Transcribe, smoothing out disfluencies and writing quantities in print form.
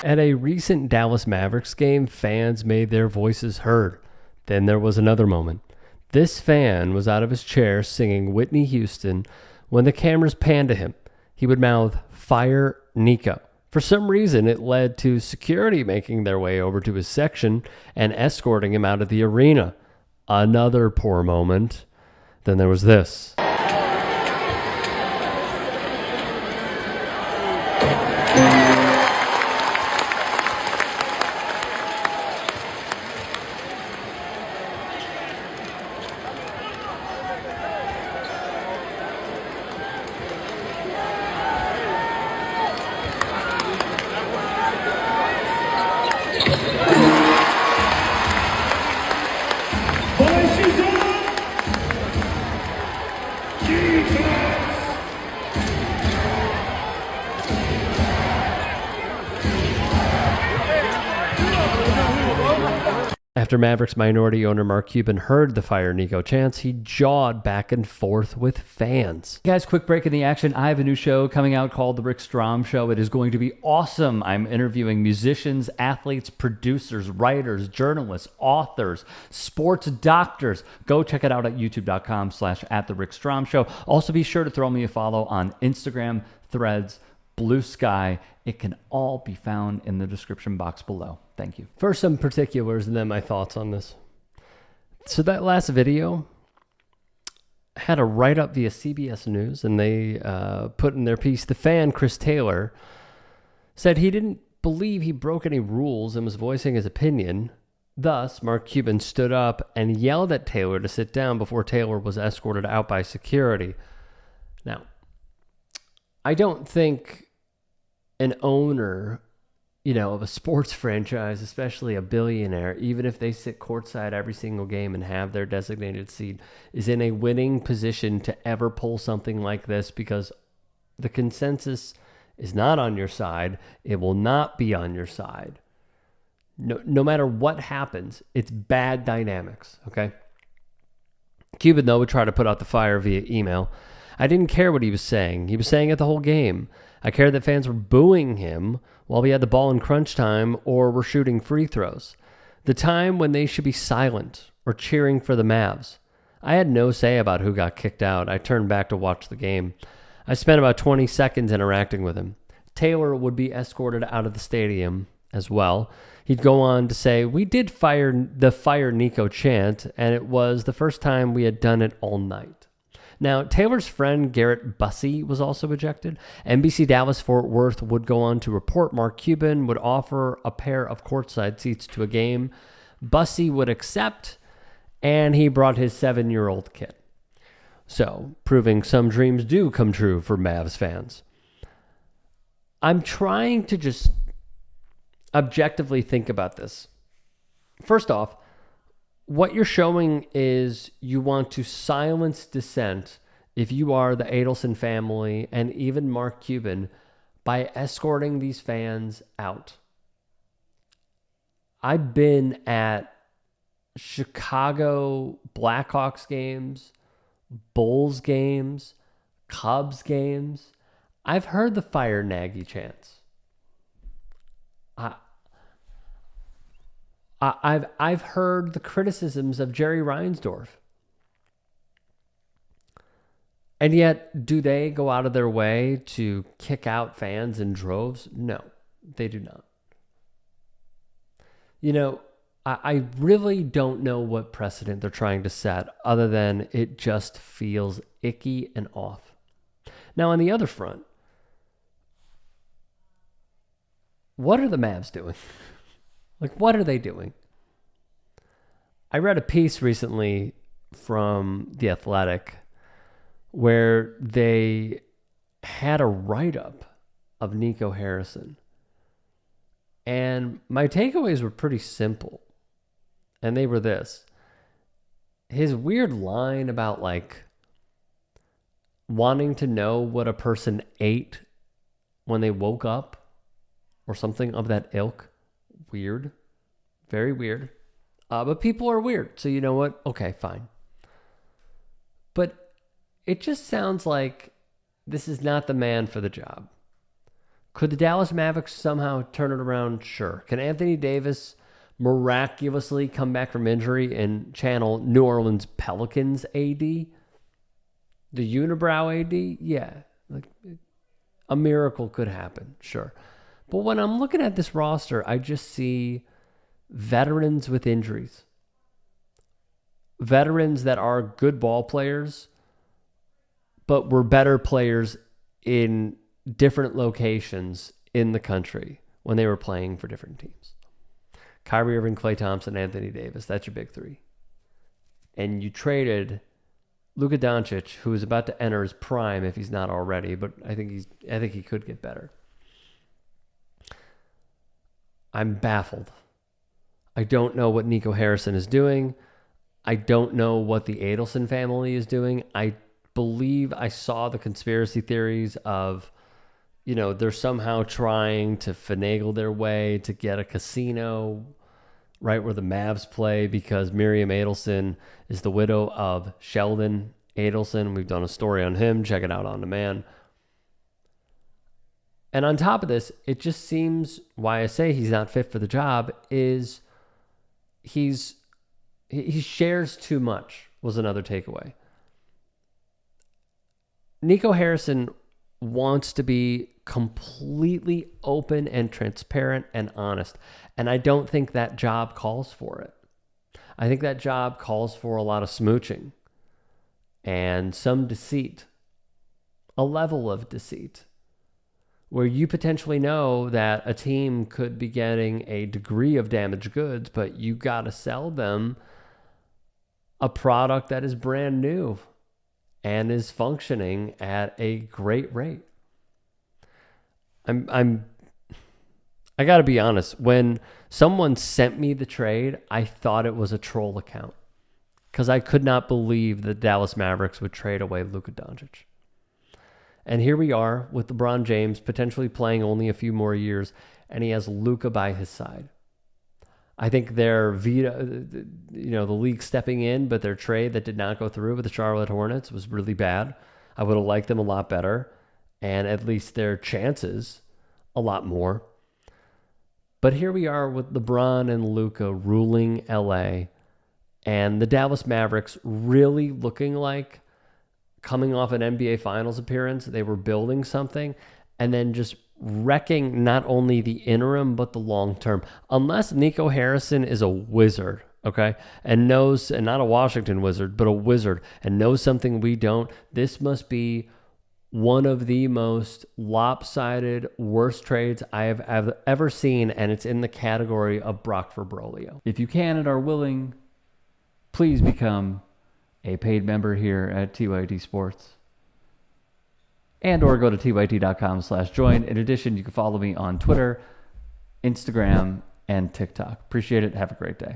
At a recent Dallas Mavericks game, fans made their voices heard. Then there was another moment. This fan was out of his chair singing Whitney Houston. When the cameras panned to him, he would mouth, "Fire Nico." For some reason, it led to security making their way over to his section and escorting him out of the arena. Another poor moment. Then there was this. After Mavericks minority owner Mark Cuban heard the Fire Nico chants, he jawed back and forth with fans. Guys, quick break in the action. I have a new show coming out called The Rick Strom Show. It is going to be awesome. I'm interviewing musicians, athletes, producers, writers, journalists, authors, sports doctors. Go check it out at youtube.com/@TheRickStromShow. Also, be sure to throw me a follow on Instagram, Threads, Blue Sky. It can all be found in the description box below. Thank you. First, some particulars and then my thoughts on this. So that last video had a write-up via CBS News, and they put in their piece, the fan, Chris Taylor, said he didn't believe he broke any rules and was voicing his opinion. Thus, Mark Cuban stood up and yelled at Taylor to sit down before Taylor was escorted out by security. Now, I don't think an owner, of a sports franchise, especially a billionaire, even if they sit courtside every single game and have their designated seat, is in a winning position to ever pull something like this, because the consensus is not on your side. It will not be on your side. No matter what happens, it's bad dynamics, okay? Cuban, though, would try to put out the fire via email. I didn't care what he was saying. He was saying it the whole game. I cared that fans were booing him while we had the ball in crunch time or were shooting free throws. The time when they should be silent or cheering for the Mavs. I had no say about who got kicked out. I turned back to watch the game. I spent about 20 seconds interacting with him. Taylor would be escorted out of the stadium as well. He'd go on to say, "We did fire Nico chant, and it was the first time we had done it all night." Now, Taylor's friend Garrett Bussey was also ejected. NBC Dallas Fort Worth would go on to report Mark Cuban would offer a pair of courtside seats to a game. Bussey would accept, and he brought his 7-year-old kid. So, proving some dreams do come true for Mavs fans. I'm trying to just objectively think about this. First off, what you're showing is you want to silence dissent if you are the Adelson family and even Mark Cuban by escorting these fans out. I've been at Chicago Blackhawks games, Bulls games, Cubs games. I've heard the Fire Nagy chants. I've heard the criticisms of Jerry Reinsdorf. And yet, do they go out of their way to kick out fans in droves? No, they do not. I really don't know what precedent they're trying to set, other than it just feels icky and off. Now, on the other front, what are the Mavs doing? What are they doing? I read a piece recently from The Athletic where they had a write-up of Nico Harrison. And my takeaways were pretty simple. And they were this. His weird line about wanting to know what a person ate when they woke up or something of that ilk. Weird. Very weird. But people are weird. So you know what? Okay, fine. But it just sounds like this is not the man for the job. Could the Dallas Mavericks somehow turn it around? Sure. Can Anthony Davis miraculously come back from injury and channel New Orleans Pelicans AD? The unibrow AD? Yeah. Like, a miracle could happen, sure. But when I'm looking at this roster, I just see veterans with injuries. Veterans that are good ball players, but were better players in different locations in the country when they were playing for different teams. Kyrie Irving, Klay Thompson, Anthony Davis. That's your big three. And you traded Luka Doncic, who is about to enter his prime if he's not already, but I think he could get better. I'm baffled. I don't know what Nico Harrison is doing. I don't know what the Adelson family is doing. I believe I saw the conspiracy theories of, they're somehow trying to finagle their way to get a casino right where the Mavs play because Miriam Adelson is the widow of Sheldon Adelson. We've done a story on him. Check it out on demand. And on top of this, it just seems why I say he's not fit for the job is he shares too much was another takeaway. Nico Harrison wants to be completely open and transparent and honest. And I don't think that job calls for it. I think that job calls for a lot of smooching and some deceit, a level of deceit, where you potentially know that a team could be getting a degree of damaged goods, but you got to sell them a product that is brand new and is functioning at a great rate. I got to be honest. When someone sent me the trade, I thought it was a troll account because I could not believe the Dallas Mavericks would trade away Luka Doncic. And here we are with LeBron James potentially playing only a few more years, and he has Luka by his side. I think their veto, the league stepping in, but their trade that did not go through with the Charlotte Hornets was really bad. I would have liked them a lot better, and at least their chances a lot more. But here we are with LeBron and Luka ruling LA, and the Dallas Mavericks really looking like coming off an NBA Finals appearance. They were building something, and then just wrecking not only the interim but the long term. Unless Nico Harrison is a wizard, okay, and knows, and not a Washington wizard, but a wizard, and knows something we don't, this must be one of the most lopsided, worst trades I have ever seen, and it's in the category of Brock Verbrolio. If you can and are willing, please become a paid member here at TYT Sports. And or go to tyt.com/join. In addition, you can follow me on Twitter, Instagram, and TikTok. Appreciate it. Have a great day.